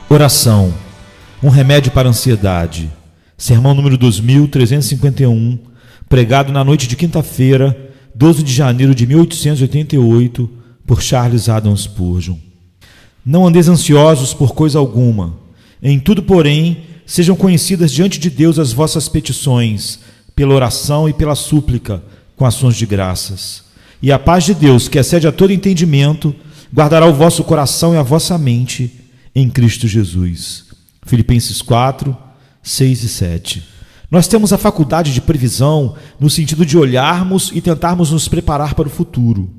Oração, um remédio para a ansiedade. Sermão número 2351, pregado na noite de quinta-feira, 12 de janeiro de 1888, por Charles Haddon Spurgeon. Não andeis ansiosos por coisa alguma. Em tudo, porém, sejam conhecidas diante de Deus as vossas petições, pela oração e pela súplica, com ações de graças. E a paz de Deus, que excede a todo entendimento, guardará o vosso coração e a vossa mente em Cristo Jesus. Filipenses 4, 6 e 7. Nós temos a faculdade de previsão no sentido de olharmos e tentarmos nos preparar para o futuro.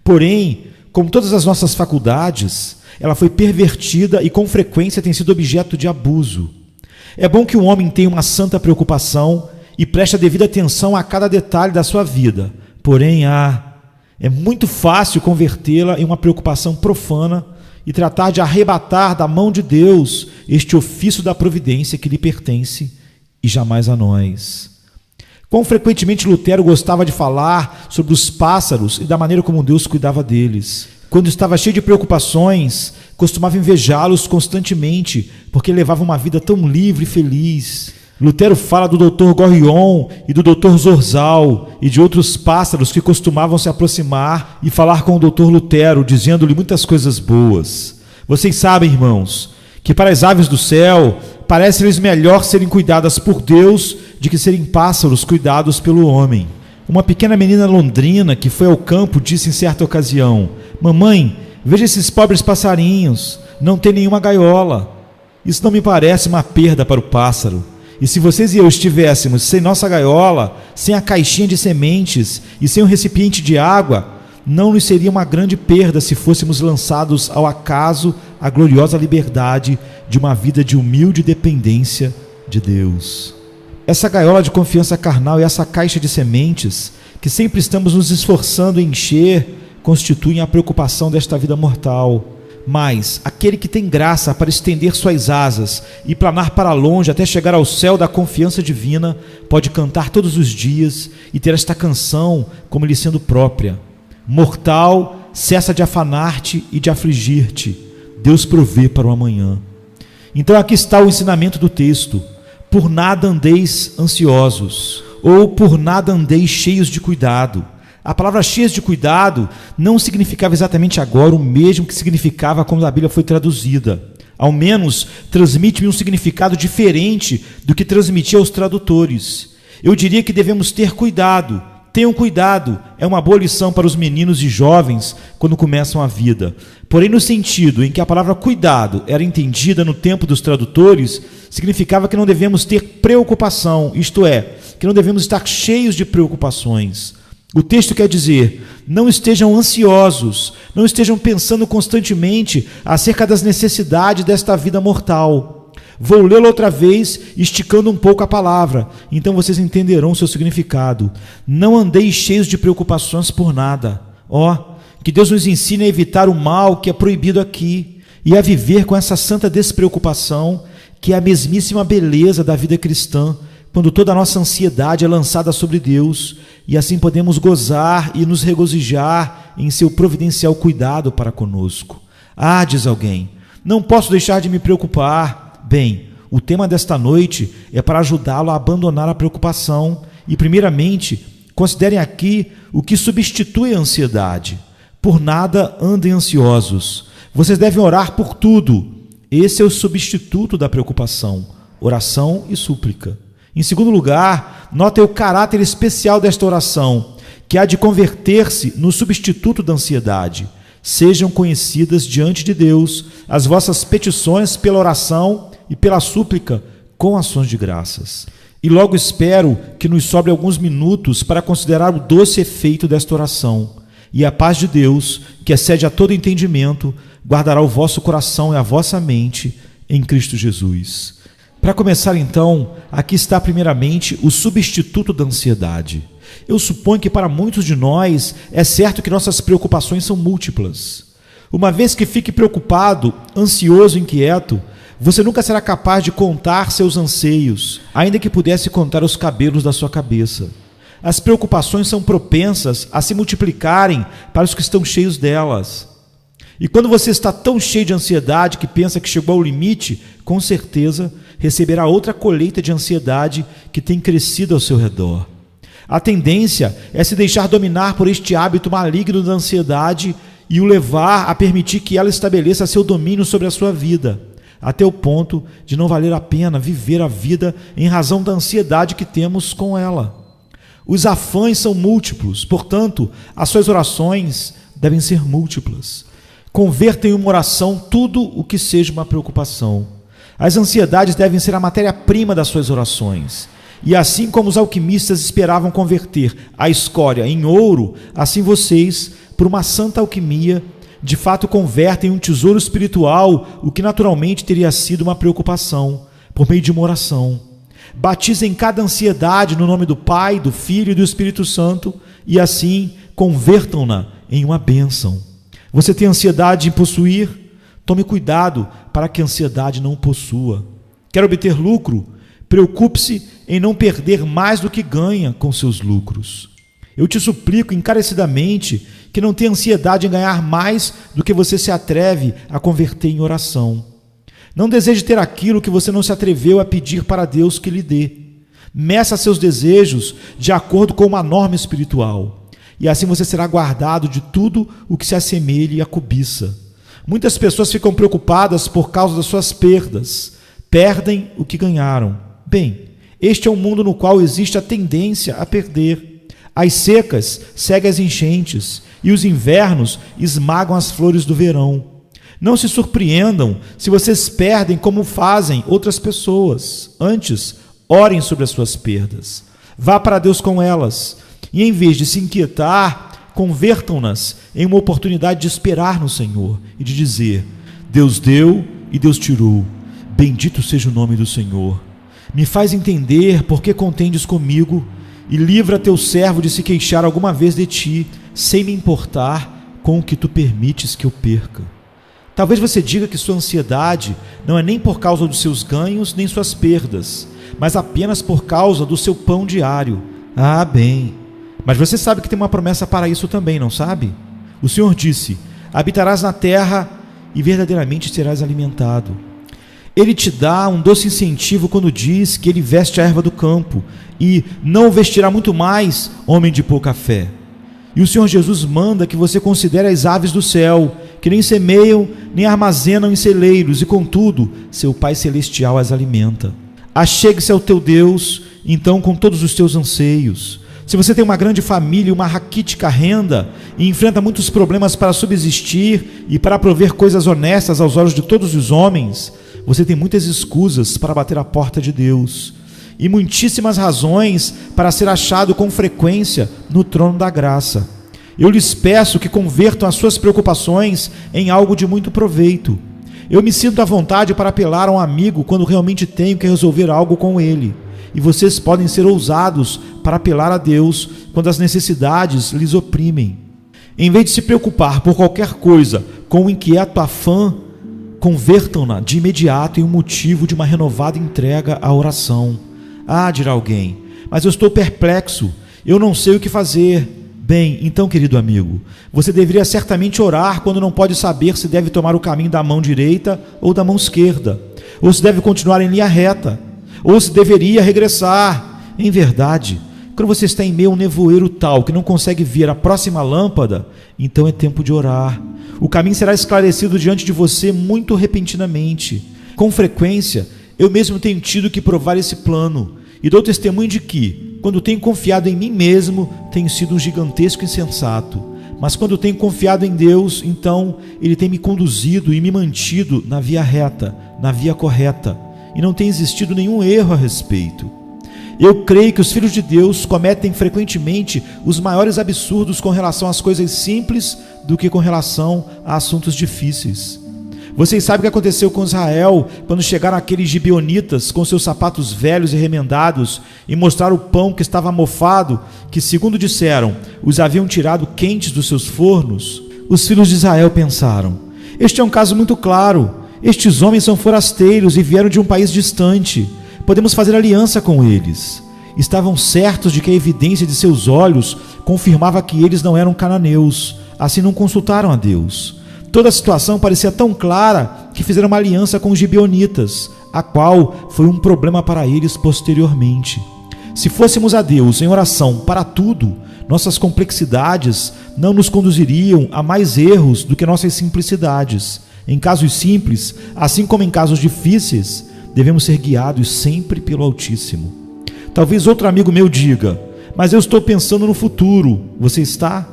Porém, como todas as nossas faculdades, ela foi pervertida e com frequência tem sido objeto de abuso. É bom que o homem tenha uma santa preocupação e preste a devida atenção a cada detalhe da sua vida. Porém, é muito fácil convertê-la em uma preocupação profana e tratar de arrebatar da mão de Deus este ofício da providência que lhe pertence e jamais a nós. Quão frequentemente Lutero gostava de falar sobre os pássaros e da maneira como Deus cuidava deles. Quando estava cheio de preocupações, costumava invejá-los constantemente, porque levava uma vida tão livre e feliz. Lutero fala do Dr. Gorrion e do Dr. Zorzal e de outros pássaros que costumavam se aproximar e falar com o Dr. Lutero, dizendo-lhe muitas coisas boas. Vocês sabem, irmãos, que para as aves do céu parece-lhes melhor serem cuidadas por Deus do que serem pássaros cuidados pelo homem. Uma pequena menina londrina que foi ao campo disse em certa ocasião: "Mamãe, veja esses pobres passarinhos, não tem nenhuma gaiola. Isso não me parece uma perda para o pássaro. E se vocês e eu estivéssemos sem nossa gaiola, sem a caixinha de sementes e sem o recipiente de água, não nos seria uma grande perda se fôssemos lançados ao acaso à gloriosa liberdade de uma vida de humilde dependência de Deus." Essa gaiola de confiança carnal e essa caixa de sementes, que sempre estamos nos esforçando em encher, constituem a preocupação desta vida mortal. Mas aquele que tem graça para estender suas asas e planar para longe até chegar ao céu da confiança divina, pode cantar todos os dias e ter esta canção como lhe sendo própria: "Mortal, cessa de afanar-te e de afligir-te, Deus provê para o amanhã." Então aqui está o ensinamento do texto: por nada andeis ansiosos, ou por nada andeis cheios de cuidado. A palavra cheios de cuidado não significava exatamente agora o mesmo que significava quando a Bíblia foi traduzida. Ao menos transmite-me um significado diferente do que transmitia aos tradutores. Eu diria que devemos ter cuidado. Tenham cuidado, é uma boa lição para os meninos e jovens quando começam a vida. Porém, no sentido em que a palavra cuidado era entendida no tempo dos tradutores, significava que não devemos ter preocupação, isto é, que não devemos estar cheios de preocupações. O texto quer dizer: não estejam ansiosos, não estejam pensando constantemente acerca das necessidades desta vida mortal. Vou lê-lo outra vez, esticando um pouco a palavra, então vocês entenderão o seu significado. Não andeis cheios de preocupações por nada. Que Deus nos ensine a evitar o mal que é proibido aqui e a viver com essa santa despreocupação, que é a mesmíssima beleza da vida cristã, quando toda a nossa ansiedade é lançada sobre Deus, e assim podemos gozar e nos regozijar em seu providencial cuidado para conosco. Diz alguém, não posso deixar de me preocupar. Bem, o tema desta noite é para ajudá-lo a abandonar a preocupação e, primeiramente, considerem aqui o que substitui a ansiedade. Por nada andem ansiosos. Vocês devem orar por tudo. Esse é o substituto da preocupação, oração e súplica. Em segundo lugar, notem o caráter especial desta oração, que há de converter-se no substituto da ansiedade. Sejam conhecidas diante de Deus as vossas petições pela oração e pela súplica com ações de graças. E logo espero que nos sobre alguns minutos para considerar o doce efeito desta oração. E a paz de Deus, que excede a todo entendimento, guardará o vosso coração e a vossa mente em Cristo Jesus. Para começar então, aqui está primeiramente o substituto da ansiedade. Eu suponho que para muitos de nós é certo que nossas preocupações são múltiplas. Uma vez que fique preocupado, ansioso, inquieto, você nunca será capaz de contar seus anseios, ainda que pudesse contar os cabelos da sua cabeça. As preocupações são propensas a se multiplicarem para os que estão cheios delas. E quando você está tão cheio de ansiedade que pensa que chegou ao limite, com certeza receberá outra colheita de ansiedade que tem crescido ao seu redor. A tendência é se deixar dominar por este hábito maligno da ansiedade e o levar a permitir que ela estabeleça seu domínio sobre a sua vida, até o ponto de não valer a pena viver a vida em razão da ansiedade que temos com ela. Os afãs são múltiplos, portanto, as suas orações devem ser múltiplas. Converta em uma oração tudo o que seja uma preocupação. As ansiedades devem ser a matéria-prima das suas orações. E assim como os alquimistas esperavam converter a escória em ouro, assim vocês, por uma santa alquimia, de fato convertem em um tesouro espiritual o que naturalmente teria sido uma preocupação, por meio de uma oração. Batizem cada ansiedade no nome do Pai, do Filho e do Espírito Santo e assim convertam-na em uma bênção. Você tem ansiedade em possuir? Tome cuidado para que a ansiedade não o possua. Quer obter lucro? Preocupe-se em não perder mais do que ganha com seus lucros. Eu te suplico encarecidamente que não tenha ansiedade em ganhar mais do que você se atreve a converter em oração. Não deseje ter aquilo que você não se atreveu a pedir para Deus que lhe dê. Meça seus desejos de acordo com uma norma espiritual. E assim você será guardado de tudo o que se assemelhe à cobiça. Muitas pessoas ficam preocupadas por causa das suas perdas. Perdem o que ganharam. Bem, este é um mundo no qual existe a tendência a perder. As secas seguem as enchentes e os invernos esmagam as flores do verão. Não se surpreendam se vocês perdem como fazem outras pessoas. Antes, orem sobre as suas perdas. Vá para Deus com elas. E em vez de se inquietar, convertam-nas em uma oportunidade de esperar no Senhor e de dizer: Deus deu e Deus tirou. Bendito seja o nome do Senhor. Me faz entender por que contendes comigo e livra teu servo de se queixar alguma vez de ti, sem me importar com o que tu permites que eu perca. Talvez você diga que sua ansiedade não é nem por causa dos seus ganhos nem suas perdas, mas apenas por causa do seu pão diário. Ah, bem, mas você sabe que tem uma promessa para isso também, não sabe? O Senhor disse: habitarás na terra e verdadeiramente serás alimentado. Ele te dá um doce incentivo quando diz que ele veste a erva do campo e não o vestirá muito mais, homem de pouca fé. E o Senhor Jesus manda que você considere as aves do céu, que nem semeiam, nem armazenam em celeiros, e contudo, seu Pai Celestial as alimenta. Achegue-se ao teu Deus, então, com todos os teus anseios. Se você tem uma grande família e uma raquítica renda, e enfrenta muitos problemas para subsistir e para prover coisas honestas aos olhos de todos os homens, você tem muitas escusas para bater a porta de Deus e muitíssimas razões para ser achado com frequência no trono da graça. Eu lhes peço que convertam as suas preocupações em algo de muito proveito. Eu me sinto à vontade para apelar a um amigo quando realmente tenho que resolver algo com ele, e vocês podem ser ousados para apelar a Deus quando as necessidades lhes oprimem. Em vez de se preocupar por qualquer coisa com um inquieto afã, convertam-na de imediato em um motivo de uma renovada entrega à oração. Ah, dirá alguém, mas eu estou perplexo, eu não sei o que fazer. Bem, então, querido amigo, você deveria certamente orar quando não pode saber se deve tomar o caminho da mão direita ou da mão esquerda, ou se deve continuar em linha reta, ou se deveria regressar. Em verdade, quando você está em meio a um nevoeiro tal que não consegue ver a próxima lâmpada, então é tempo de orar. O caminho será esclarecido diante de você muito repentinamente. Com frequência, eu mesmo tenho tido que provar esse plano e dou testemunho de que, quando tenho confiado em mim mesmo, tenho sido um gigantesco insensato. Mas quando tenho confiado em Deus, então Ele tem me conduzido e me mantido na via reta, na via correta, e não tem existido nenhum erro a respeito. Eu creio que os filhos de Deus cometem frequentemente os maiores absurdos com relação às coisas simples do que com relação a assuntos difíceis. Vocês sabem o que aconteceu com Israel quando chegaram aqueles gibeonitas com seus sapatos velhos e remendados e mostraram o pão que estava mofado, que, segundo disseram, os haviam tirado quentes dos seus fornos? Os filhos de Israel pensaram: este é um caso muito claro. Estes homens são forasteiros e vieram de um país distante. Podemos fazer aliança com eles. Estavam certos de que a evidência de seus olhos confirmava que eles não eram cananeus. Assim não consultaram a Deus. Toda a situação parecia tão clara que fizeram uma aliança com os gibeonitas, a qual foi um problema para eles posteriormente. Se fôssemos a Deus em oração para tudo, nossas complexidades não nos conduziriam a mais erros do que nossas simplicidades. Em casos simples, assim como em casos difíceis, devemos ser guiados sempre pelo Altíssimo. Talvez outro amigo meu diga: mas eu estou pensando no futuro. Você está?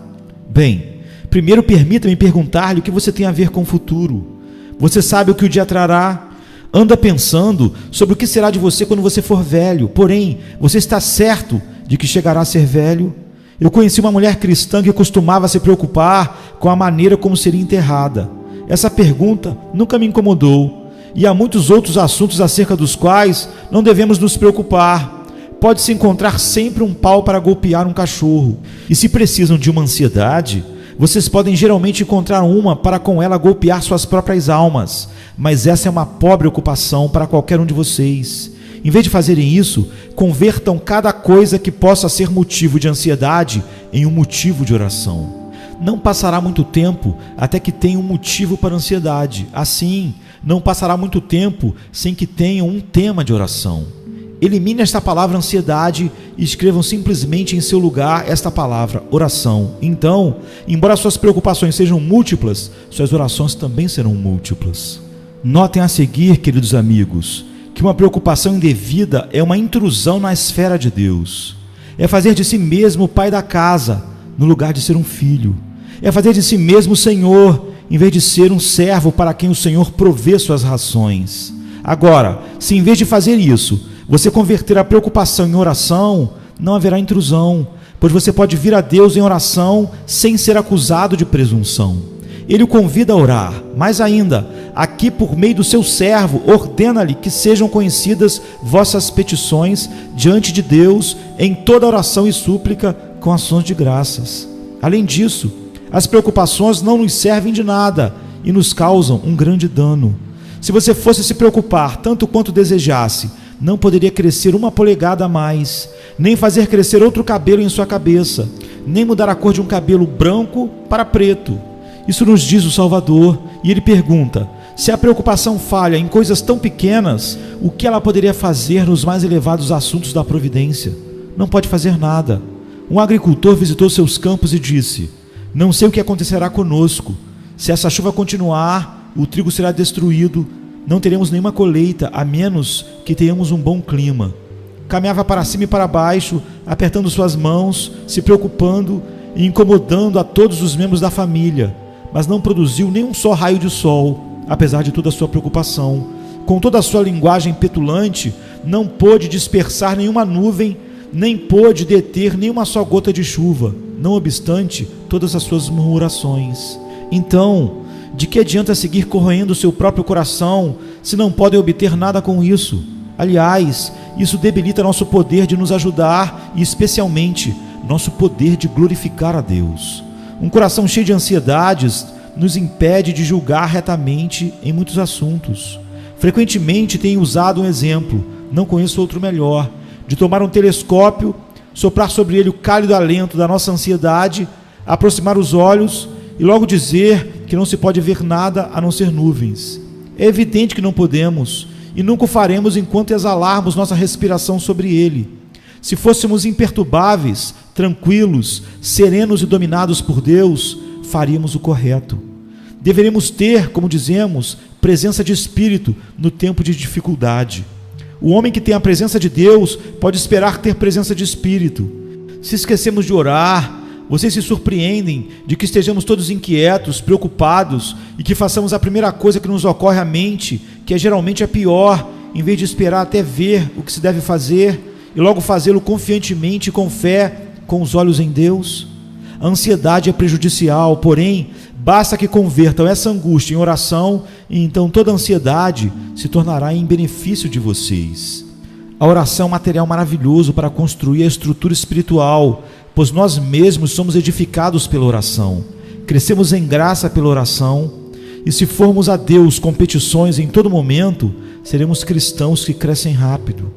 Bem, primeiro permita-me perguntar-lhe o que você tem a ver com o futuro. Você sabe o que o dia trará? Anda pensando sobre o que será de você quando você for velho. Porém, você está certo de que chegará a ser velho? Eu conheci uma mulher cristã que costumava se preocupar com a maneira como seria enterrada. Essa pergunta nunca me incomodou. E há muitos outros assuntos acerca dos quais não devemos nos preocupar. Pode-se encontrar sempre um pau para golpear um cachorro. E se precisam de uma ansiedade, vocês podem geralmente encontrar uma para com ela golpear suas próprias almas. Mas essa é uma pobre ocupação para qualquer um de vocês. Em vez de fazerem isso, convertam cada coisa que possa ser motivo de ansiedade em um motivo de oração. Não passará muito tempo até que tenham um motivo para ansiedade. Assim, não passará muito tempo sem que tenham um tema de oração. Elimine esta palavra ansiedade e escrevam simplesmente em seu lugar esta palavra oração. Então, embora suas preocupações sejam múltiplas, suas orações também serão múltiplas. Notem a seguir, queridos amigos, que uma preocupação indevida é uma intrusão na esfera de Deus. É fazer de si mesmo o pai da casa, no lugar de ser um filho. É fazer de si mesmo o Senhor, em vez de ser um servo para quem o Senhor provê suas rações. Agora, se em vez de fazer isso, você converter a preocupação em oração, não haverá intrusão, pois você pode vir a Deus em oração sem ser acusado de presunção. Ele o convida a orar. Mais ainda, aqui por meio do seu servo, ordena-lhe que sejam conhecidas vossas petições diante de Deus em toda oração e súplica com ações de graças. Além disso, as preocupações não nos servem de nada e nos causam um grande dano. Se você fosse se preocupar tanto quanto desejasse, não poderia crescer uma polegada a mais, nem fazer crescer outro cabelo em sua cabeça, nem mudar a cor de um cabelo branco para preto. Isso nos diz o Salvador, e ele pergunta: se a preocupação falha em coisas tão pequenas, o que ela poderia fazer nos mais elevados assuntos da providência? Não pode fazer nada. Um agricultor visitou seus campos e disse: não sei o que acontecerá conosco. Se essa chuva continuar, o trigo será destruído, não teremos nenhuma colheita, a menos que tenhamos um bom clima. Caminhava para cima e para baixo, apertando suas mãos, se preocupando e incomodando a todos os membros da família, mas não produziu nem um só raio de sol, apesar de toda a sua preocupação. Com toda a sua linguagem petulante, não pôde dispersar nenhuma nuvem, nem pôde deter nenhuma só gota de chuva, não obstante todas as suas murmurações. Então, de que adianta seguir corroendo o seu próprio coração, se não podem obter nada com isso? Aliás, isso debilita nosso poder de nos ajudar e, especialmente, nosso poder de glorificar a Deus. Um coração cheio de ansiedades nos impede de julgar retamente em muitos assuntos. Frequentemente tenho usado um exemplo, não conheço outro melhor, de tomar um telescópio, soprar sobre ele o cálido alento da nossa ansiedade, aproximar os olhos e logo dizer que não se pode ver nada a não ser nuvens. É evidente que não podemos e nunca o faremos enquanto exalarmos nossa respiração sobre ele. Se fôssemos imperturbáveis, tranquilos, serenos e dominados por Deus, faríamos o correto. Deveremos ter, como dizemos, presença de espírito no tempo de dificuldade. O homem que tem a presença de Deus pode esperar ter presença de espírito. Se esquecemos de orar, vocês se surpreendem de que estejamos todos inquietos, preocupados e que façamos a primeira coisa que nos ocorre à mente, que é geralmente a pior, em vez de esperar até ver o que se deve fazer e logo fazê-lo confiantemente e com fé, com os olhos em Deus. A ansiedade é prejudicial, porém, basta que convertam essa angústia em oração e então toda a ansiedade se tornará em benefício de vocês. A oração é um material maravilhoso para construir a estrutura espiritual, pois nós mesmos somos edificados pela oração, crescemos em graça pela oração, e se formos a Deus com petições em todo momento, seremos cristãos que crescem rápido.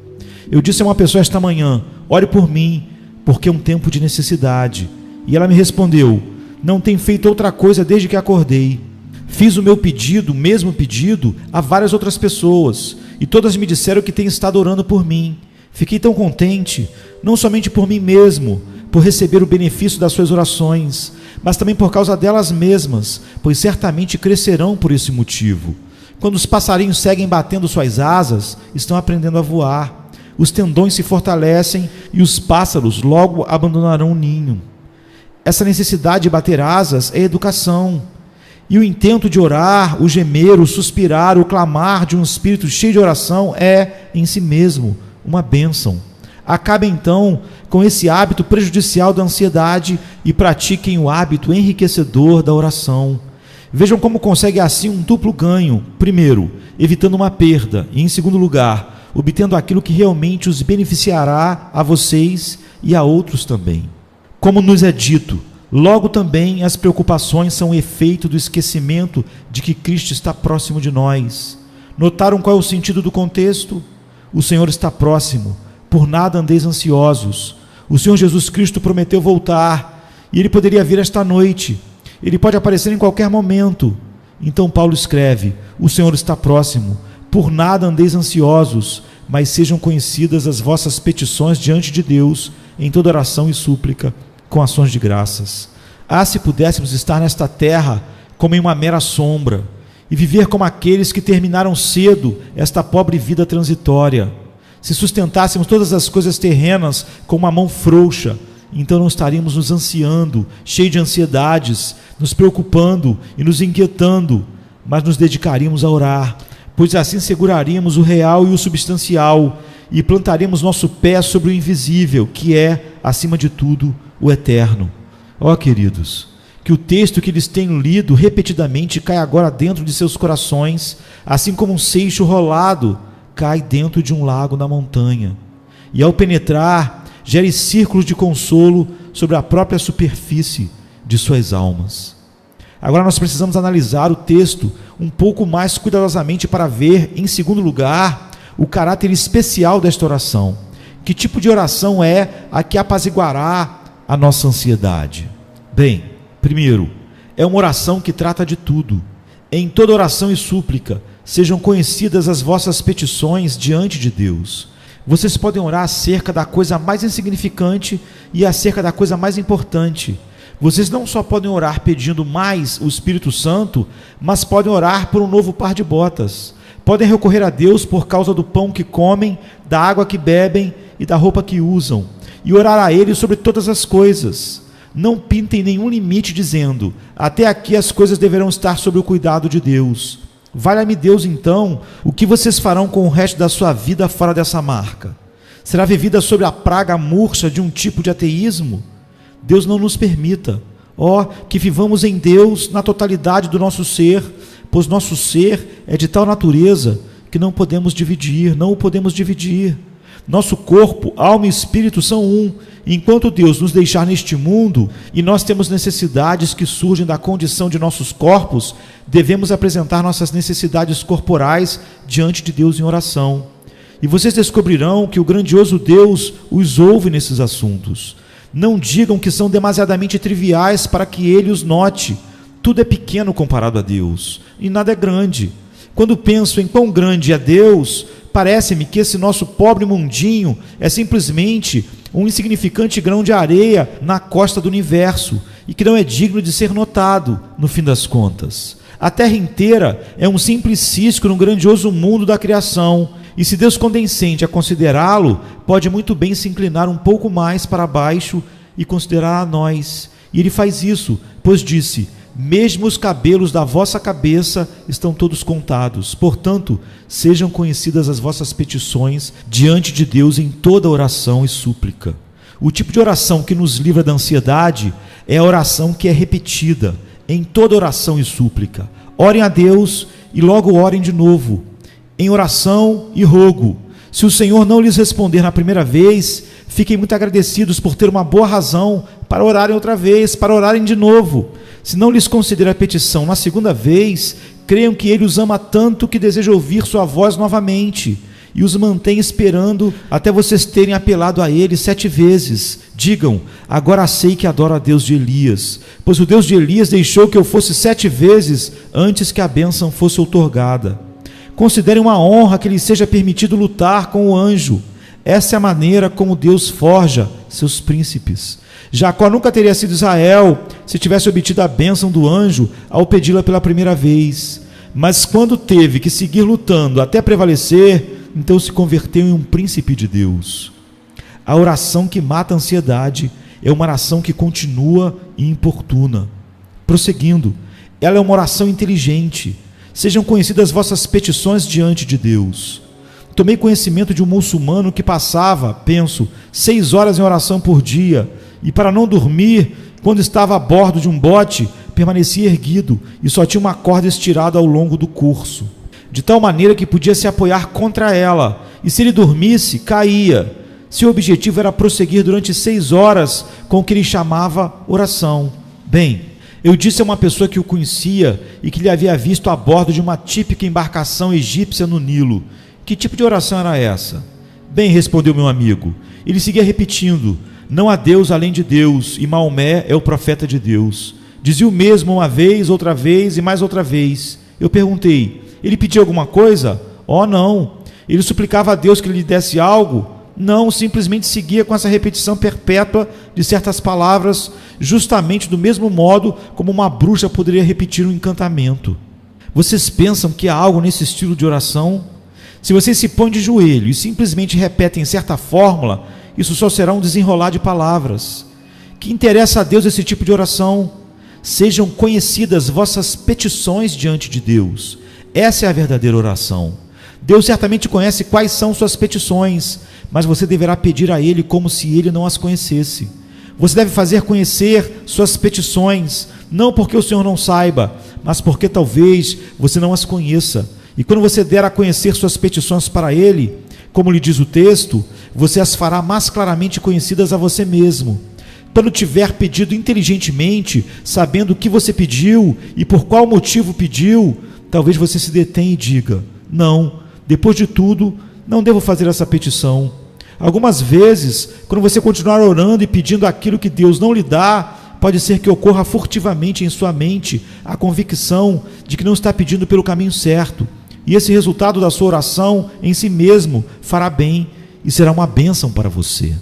Eu disse a uma pessoa esta manhã: ore por mim, porque é um tempo de necessidade. E ela me respondeu: não tenho feito outra coisa desde que acordei. Fiz o meu pedido, o mesmo pedido, a várias outras pessoas, e todas me disseram que têm estado orando por mim. Fiquei tão contente, não somente por mim mesmo, por receber o benefício das suas orações, mas também por causa delas mesmas, pois certamente crescerão por esse motivo. Quando os passarinhos seguem batendo suas asas, estão aprendendo a voar. Os tendões se fortalecem e os pássaros logo abandonarão o ninho. Essa necessidade de bater asas é educação. E o intento de orar, o gemer, o suspirar, o clamar de um espírito cheio de oração é, em si mesmo, uma bênção. Acabe então com esse hábito prejudicial da ansiedade e pratiquem o hábito enriquecedor da oração. Vejam como consegue assim um duplo ganho. Primeiro, evitando uma perda, e em segundo lugar, obtendo aquilo que realmente os beneficiará a vocês e a outros também. Como nos é dito, logo também as preocupações são o efeito do esquecimento de que Cristo está próximo de nós. Notaram qual é o sentido do contexto? O Senhor está próximo, por nada andeis ansiosos. O Senhor Jesus Cristo prometeu voltar, e Ele poderia vir esta noite. Ele pode aparecer em qualquer momento. Então Paulo escreve: o Senhor está próximo, por nada andeis ansiosos, mas sejam conhecidas as vossas petições diante de Deus, em toda oração e súplica, com ações de graças. Ah, se pudéssemos estar nesta terra como em uma mera sombra, e viver como aqueles que terminaram cedo esta pobre vida transitória. Se sustentássemos todas as coisas terrenas com uma mão frouxa, então não estaríamos nos ansiando, cheios de ansiedades, nos preocupando e nos inquietando, mas nos dedicaríamos a orar, pois assim seguraríamos o real e o substancial, e plantaríamos nosso pé sobre o invisível, que é, acima de tudo, o eterno. Ó queridos, que o texto que eles têm lido repetidamente caia agora dentro de seus corações, assim como um seixo rolado cai dentro de um lago na montanha, e ao penetrar, gere círculos de consolo sobre a própria superfície de suas almas. Agora nós precisamos analisar o texto um pouco mais cuidadosamente para ver, em segundo lugar, o caráter especial desta oração. Que tipo de oração é a que apaziguará a nossa ansiedade? Bem, primeiro, é uma oração que trata de tudo. Em toda oração e súplica, sejam conhecidas as vossas petições diante de Deus. Vocês podem orar acerca da coisa mais insignificante e acerca da coisa mais importante. Vocês não só podem orar pedindo mais o Espírito Santo, mas podem orar por um novo par de botas. Podem recorrer a Deus por causa do pão que comem, da água que bebem e da roupa que usam, e orar a Ele sobre todas as coisas. Não pintem nenhum limite dizendo: até aqui as coisas deverão estar sob o cuidado de Deus. Valha-me Deus, então, o que vocês farão com o resto da sua vida fora dessa marca? Será vivida sob a praga murcha de um tipo de ateísmo? Deus não nos permita. Ó, que vivamos em Deus na totalidade do nosso ser, pois nosso ser é de tal natureza que não o podemos dividir. Nosso corpo, alma e espírito são um. Enquanto Deus nos deixar neste mundo e nós temos necessidades que surgem da condição de nossos corpos, devemos apresentar nossas necessidades corporais diante de Deus em oração. E vocês descobrirão que o grandioso Deus os ouve nesses assuntos. Não digam que são demasiadamente triviais para que Ele os note. Tudo é pequeno comparado a Deus, e nada é grande. Quando penso em quão grande é Deus, parece-me que esse nosso pobre mundinho é simplesmente um insignificante grão de areia na costa do universo, e que não é digno de ser notado, no fim das contas. A Terra inteira é um simples cisco no grandioso mundo da criação, e se Deus condescende a considerá-lo, pode muito bem se inclinar um pouco mais para baixo e considerar a nós. E Ele faz isso, pois disse: mesmo os cabelos da vossa cabeça estão todos contados. Portanto, sejam conhecidas as vossas petições diante de Deus em toda oração e súplica. O tipo de oração que nos livra da ansiedade é a oração que é repetida em toda oração e súplica. Orem a Deus e logo orem de novo, em oração e rogo. Se o Senhor não lhes responder na primeira vez, fiquem muito agradecidos por ter uma boa razão para orarem outra vez, para orarem de novo. Se não lhes conceder a petição na segunda vez, creiam que Ele os ama tanto que deseja ouvir sua voz novamente, e os mantém esperando até vocês terem apelado a Ele 7 vezes, Digam: agora sei que adoro a Deus de Elias, pois o Deus de Elias deixou que eu fosse 7 vezes antes que a bênção fosse outorgada. Considerem uma honra que lhe seja permitido lutar com o anjo. Essa é a maneira como Deus forja seus príncipes. Jacó nunca teria sido Israel se tivesse obtido a bênção do anjo ao pedi-la pela primeira vez. Mas quando teve que seguir lutando até prevalecer, então se converteu em um príncipe de Deus. A oração que mata a ansiedade é uma oração que continua e importuna. Prosseguindo, ela é uma oração inteligente. Sejam conhecidas vossas petições diante de Deus. Tomei conhecimento de um muçulmano que passava, 6 horas em oração por dia, e para não dormir, quando estava a bordo de um bote, permanecia erguido e só tinha uma corda estirada ao longo do curso, de tal maneira que podia se apoiar contra ela, e se ele dormisse, caía. Seu objetivo era prosseguir durante 6 horas com o que ele chamava oração. Bem, eu disse a uma pessoa que o conhecia e que lhe havia visto a bordo de uma típica embarcação egípcia no Nilo: que tipo de oração era essa? Bem, respondeu meu amigo. Ele seguia repetindo: não há Deus além de Deus, e Maomé é o profeta de Deus. Dizia o mesmo uma vez, outra vez e mais outra vez. Eu perguntei: ele pedia alguma coisa? Oh, não. Ele suplicava a Deus que lhe desse algo? Não, simplesmente seguia com essa repetição perpétua de certas palavras, justamente do mesmo modo como uma bruxa poderia repetir um encantamento. Vocês pensam que há algo nesse estilo de oração? Se vocês se põem de joelho e simplesmente repetem certa fórmula, isso só será um desenrolar de palavras. Que interessa a Deus esse tipo de oração? Sejam conhecidas vossas petições diante de Deus. Essa é a verdadeira oração. Deus certamente conhece quais são suas petições, mas você deverá pedir a Ele como se Ele não as conhecesse. Você deve fazer conhecer suas petições, não porque o Senhor não saiba, mas porque talvez você não as conheça. E quando você der a conhecer suas petições para Ele, como lhe diz o texto, você as fará mais claramente conhecidas a você mesmo. Quando tiver pedido inteligentemente, sabendo o que você pediu e por qual motivo pediu, talvez você se detenha e diga: não, depois de tudo, não devo fazer essa petição. Algumas vezes, quando você continuar orando e pedindo aquilo que Deus não lhe dá, pode ser que ocorra furtivamente em sua mente a convicção de que não está pedindo pelo caminho certo. E esse resultado da sua oração em si mesmo fará bem e será uma bênção para você.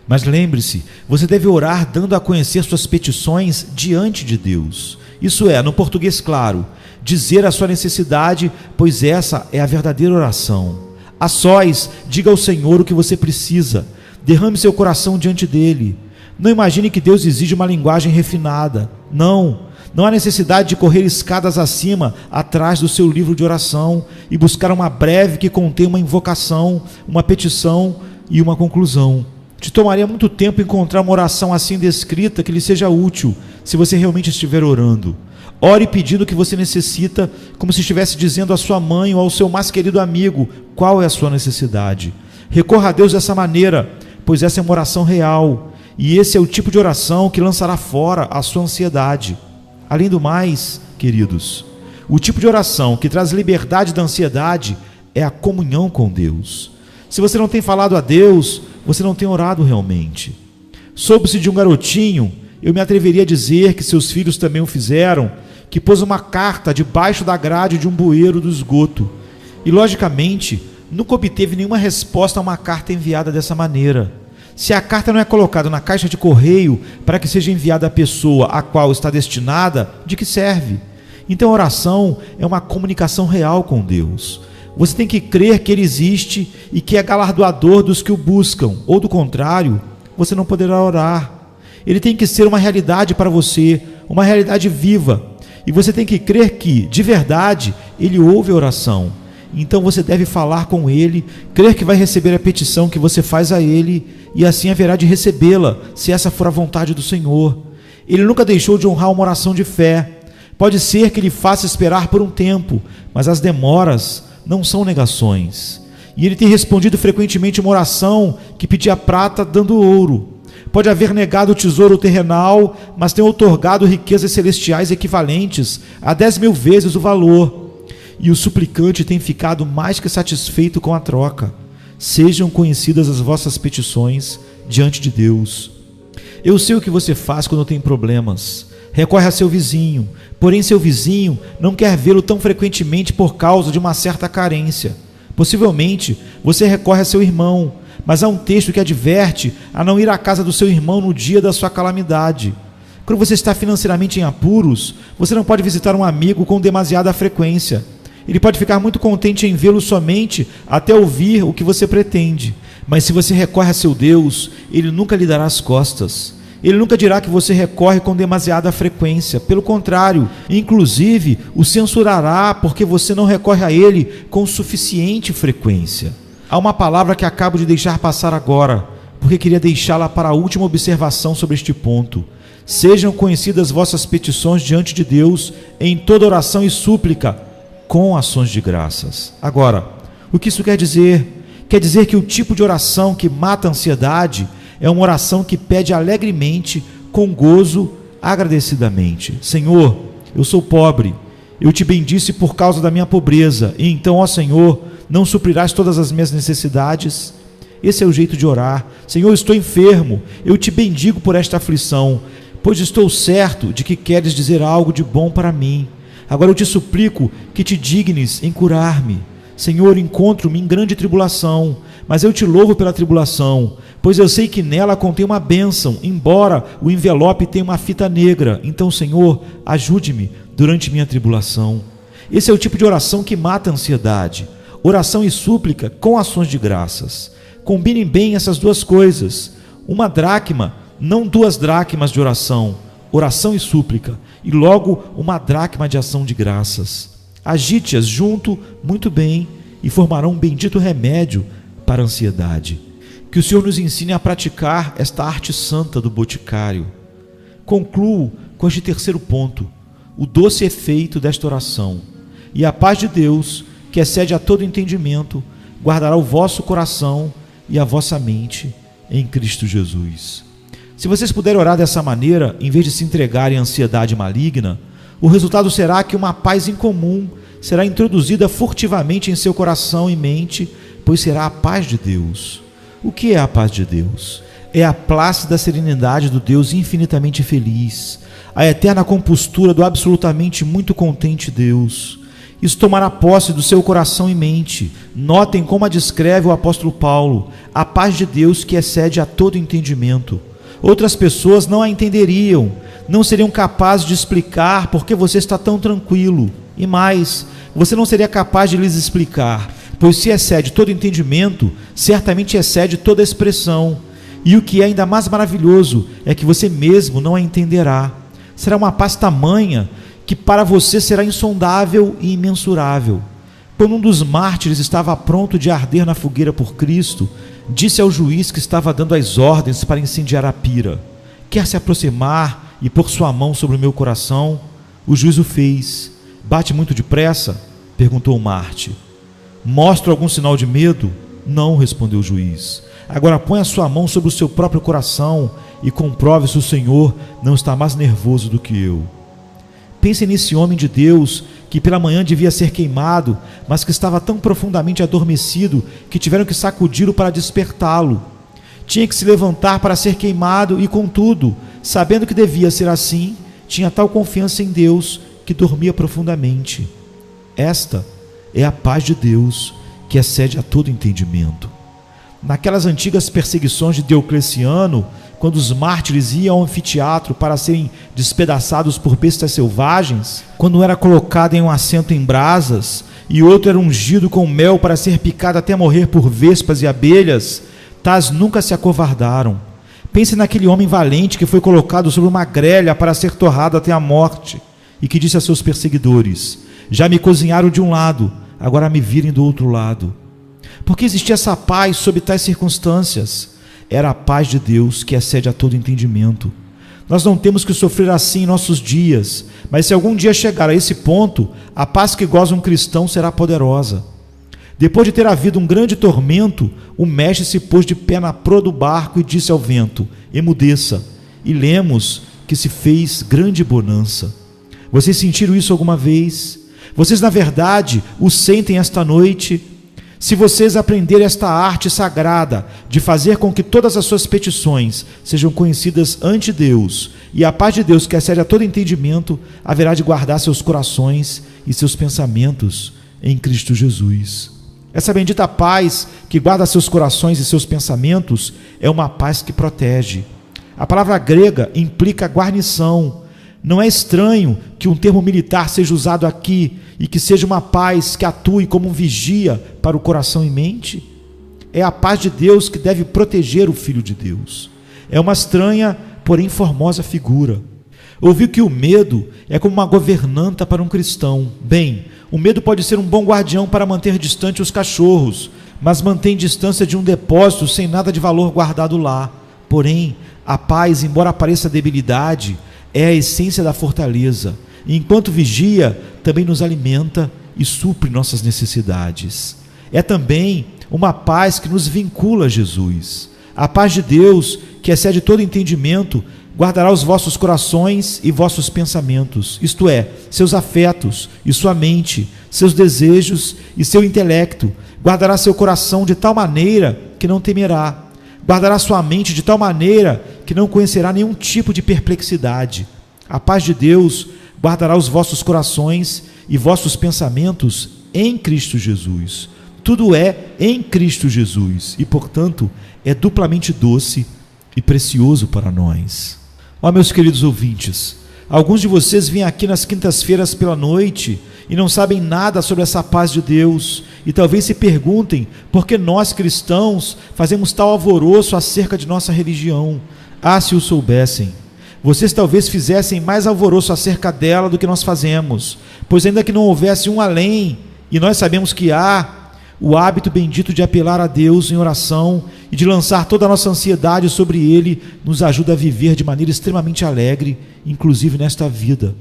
Mas lembre-se, você deve orar dando a conhecer suas petições diante de Deus. Isso é, no português claro, dizer a sua necessidade, pois essa é a verdadeira oração. A sós, diga ao Senhor o que você precisa. Derrame seu coração diante dele. Não imagine que Deus exige uma linguagem refinada. Não há necessidade de correr escadas acima, atrás do seu livro de oração e buscar uma breve que contém uma invocação, uma petição e uma conclusão. Te tomaria muito tempo encontrar uma oração assim descrita que lhe seja útil, se você realmente estiver orando. Ore pedindo o que você necessita, como se estivesse dizendo à sua mãe ou ao seu mais querido amigo qual é a sua necessidade. Recorra a Deus dessa maneira, pois essa é uma oração real, e esse é o tipo de oração que lançará fora a sua ansiedade. Além do mais, queridos, o tipo de oração que traz liberdade da ansiedade é a comunhão com Deus. Se você não tem falado a Deus, você não tem orado realmente. Soube-se de um garotinho, eu me atreveria a dizer que seus filhos também o fizeram, que pôs uma carta debaixo da grade de um bueiro do esgoto. E, logicamente, nunca obteve nenhuma resposta a uma carta enviada dessa maneira. Se a carta não é colocada na caixa de correio para que seja enviada à pessoa a qual está destinada, de que serve? Então a oração é uma comunicação real com Deus. Você tem que crer que Ele existe e que é galardoador dos que o buscam, ou do contrário, você não poderá orar. Ele tem que ser uma realidade para você, uma realidade viva. E você tem que crer que, de verdade, Ele ouve a oração. Então você deve falar com Ele, crer que vai receber a petição que você faz a Ele, e assim haverá de recebê-la, se essa for a vontade do Senhor. Ele nunca deixou de honrar uma oração de fé. Pode ser que Ele faça esperar por um tempo, mas as demoras não são negações. E Ele tem respondido frequentemente uma oração que pedia prata dando ouro. Pode haver negado o tesouro terrenal, mas tem outorgado riquezas celestiais equivalentes a 10.000 vezes o valor. E o suplicante tem ficado mais que satisfeito com a troca. Sejam conhecidas as vossas petições diante de Deus. Eu sei o que você faz quando tem problemas. Recorre a seu vizinho, porém seu vizinho não quer vê-lo tão frequentemente por causa de uma certa carência. Possivelmente você recorre a seu irmão, mas há um texto que adverte a não ir à casa do seu irmão no dia da sua calamidade. Quando você está financeiramente em apuros, você não pode visitar um amigo com demasiada frequência. Ele pode ficar muito contente em vê-lo somente até ouvir o que você pretende. Mas se você recorre a seu Deus, Ele nunca lhe dará as costas. Ele nunca dirá que você recorre com demasiada frequência. Pelo contrário, inclusive o censurará porque você não recorre a Ele com suficiente frequência. Há uma palavra que acabo de deixar passar agora, porque queria deixá-la para a última observação sobre este ponto. Sejam conhecidas vossas petições diante de Deus em toda oração e súplica, com ações de graças. Agora, o que isso quer dizer? Quer dizer que o tipo de oração que mata a ansiedade é uma oração que pede alegremente, com gozo, agradecidamente. Senhor, eu sou pobre, eu te bendisse por causa da minha pobreza, e então, ó Senhor, não suprirás todas as minhas necessidades? Esse é o jeito de orar. Senhor, eu estou enfermo, eu te bendigo por esta aflição, pois estou certo de que queres dizer algo de bom para mim. Agora eu te suplico que te dignes em curar-me. Senhor, encontro-me em grande tribulação, mas eu te louvo pela tribulação, pois eu sei que nela contém uma bênção, embora o envelope tenha uma fita negra. Então, Senhor, ajude-me durante minha tribulação. Esse é o tipo de oração que mata a ansiedade. Oração e súplica com ações de graças. Combinem bem essas duas coisas. Uma dracma, não 2 dracmas de oração, oração e súplica, e logo uma dracma de ação de graças. Agite-as junto muito bem e formarão um bendito remédio para a ansiedade. Que o Senhor nos ensine a praticar esta arte santa do boticário. Concluo com este terceiro ponto, o doce efeito desta oração. E a paz de Deus, que excede a todo entendimento, guardará o vosso coração e a vossa mente em Cristo Jesus. Se vocês puderem orar dessa maneira, em vez de se entregarem à ansiedade maligna, o resultado será que uma paz incomum será introduzida furtivamente em seu coração e mente, pois será a paz de Deus. O que é a paz de Deus? É a plácida serenidade do Deus infinitamente feliz, a eterna compostura do absolutamente muito contente Deus. Isso tomará posse do seu coração e mente. Notem como a descreve o apóstolo Paulo, a paz de Deus que excede a todo entendimento. Outras pessoas não a entenderiam, não seriam capazes de explicar por que você está tão tranquilo. E mais, você não seria capaz de lhes explicar, pois se excede todo entendimento, certamente excede toda expressão. E o que é ainda mais maravilhoso é que você mesmo não a entenderá. Será uma paz tamanha que para você será insondável e imensurável. Quando um dos mártires estava pronto de arder na fogueira por Cristo, disse ao juiz que estava dando as ordens para incendiar a pira: quer se aproximar e pôr sua mão sobre o meu coração? O juiz o fez. Bate muito depressa? Perguntou o mártir. Mostro algum sinal de medo? Não, respondeu o juiz. Agora põe a sua mão sobre o seu próprio coração e comprove se o Senhor não está mais nervoso do que eu. Pense nesse homem de Deus que pela manhã devia ser queimado, mas que estava tão profundamente adormecido que tiveram que sacudi-lo para despertá-lo. Tinha que se levantar para ser queimado e, contudo, sabendo que devia ser assim, tinha tal confiança em Deus que dormia profundamente. Esta é a paz de Deus que excede a todo entendimento. Naquelas antigas perseguições de Diocleciano, quando os mártires iam ao anfiteatro para serem despedaçados por bestas selvagens, quando um era colocado em um assento em brasas e outro era ungido com mel para ser picado até morrer por vespas e abelhas, tais nunca se acovardaram. Pense naquele homem valente que foi colocado sobre uma grelha para ser torrado até a morte e que disse a seus perseguidores: já me cozinharam de um lado, agora me virem do outro lado. Por que existia essa paz sob tais circunstâncias? Era a paz de Deus que excede a todo entendimento. Nós não temos que sofrer assim em nossos dias, mas se algum dia chegar a esse ponto, a paz que goza um cristão será poderosa. Depois de ter havido um grande tormento, o mestre se pôs de pé na proa do barco e disse ao vento: emudeça. E lemos que se fez grande bonança. Vocês sentiram isso alguma vez? Vocês na verdade o sentem esta noite? Se vocês aprenderem esta arte sagrada de fazer com que todas as suas petições sejam conhecidas ante Deus, e a paz de Deus, que excede a todo entendimento, haverá de guardar seus corações e seus pensamentos em Cristo Jesus. Essa bendita paz que guarda seus corações e seus pensamentos é uma paz que protege. A palavra grega implica guarnição. Não é estranho que um termo militar seja usado aqui e que seja uma paz que atue como um vigia para o coração e mente. É a paz de Deus que deve proteger o Filho de Deus. É uma estranha, porém formosa figura. Ouviu que o medo é como uma governanta para um cristão. Bem, o medo pode ser um bom guardião para manter distante os cachorros, mas mantém distância de um depósito sem nada de valor guardado lá. Porém, a paz, embora pareça debilidade, é a essência da fortaleza. E enquanto vigia, também nos alimenta e supre nossas necessidades. É também uma paz que nos vincula a Jesus. A paz de Deus, que excede todo entendimento, guardará os vossos corações e vossos pensamentos, isto é, seus afetos e sua mente, seus desejos e seu intelecto. Guardará seu coração de tal maneira que não temerá. Guardará sua mente de tal maneira que não conhecerá nenhum tipo de perplexidade. A paz de Deus guardará os vossos corações e vossos pensamentos em Cristo Jesus. Tudo é em Cristo Jesus e, portanto, é duplamente doce e precioso para nós. Ó, meus queridos ouvintes, alguns de vocês vêm aqui nas quintas-feiras pela noite e não sabem nada sobre essa paz de Deus, e talvez se perguntem por que nós cristãos fazemos tal alvoroço acerca de nossa religião. Ah, se o soubessem! Vocês talvez fizessem mais alvoroço acerca dela do que nós fazemos, pois ainda que não houvesse um além, e nós sabemos que há, o hábito bendito de apelar a Deus em oração e de lançar toda a nossa ansiedade sobre Ele nos ajuda a viver de maneira extremamente alegre, inclusive nesta vida.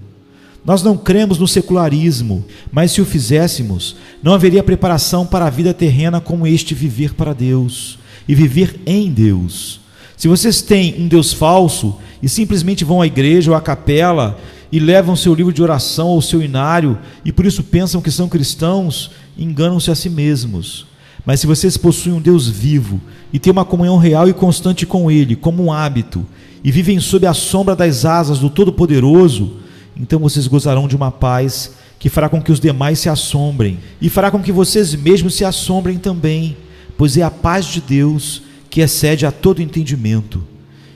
Nós não cremos no secularismo, mas se o fizéssemos, não haveria preparação para a vida terrena como este viver para Deus e viver em Deus. Se vocês têm um Deus falso e simplesmente vão à igreja ou à capela e levam seu livro de oração ou seu inário e por isso pensam que são cristãos, enganam-se a si mesmos. Mas se vocês possuem um Deus vivo e têm uma comunhão real e constante com Ele, como um hábito, e vivem sob a sombra das asas do Todo-Poderoso, então vocês gozarão de uma paz que fará com que os demais se assombrem e fará com que vocês mesmos se assombrem também, pois é a paz de Deus que excede a todo entendimento.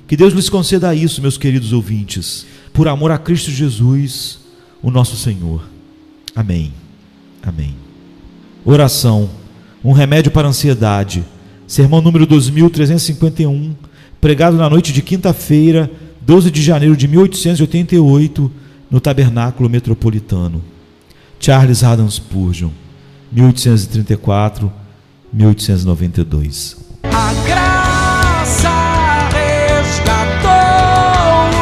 Que Deus lhes conceda isso, meus queridos ouvintes, por amor a Cristo Jesus, o nosso Senhor. Amém. Amém. Oração, um remédio para a ansiedade. Sermão número 2351, pregado na noite de quinta-feira, 12 de janeiro de 1888, no Tabernáculo Metropolitano. Charles Haddon Spurgeon, 1834-1892. A graça resgatou o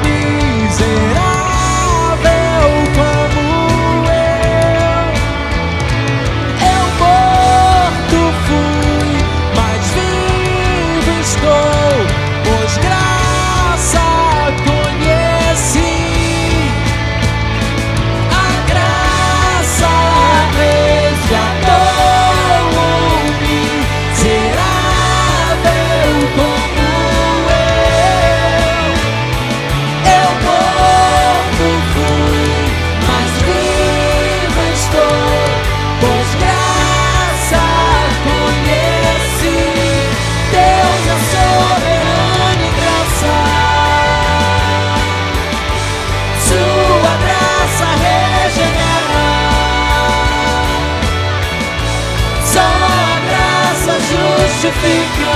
miserável como eu morto fui, mas vivo estou, pois graça conheci. A graça resgatou o miserável como eu morto fui, mas vivo estou, pois graça conheci. Deus é soberano e graça, sua graça regenera, só a graça justifica.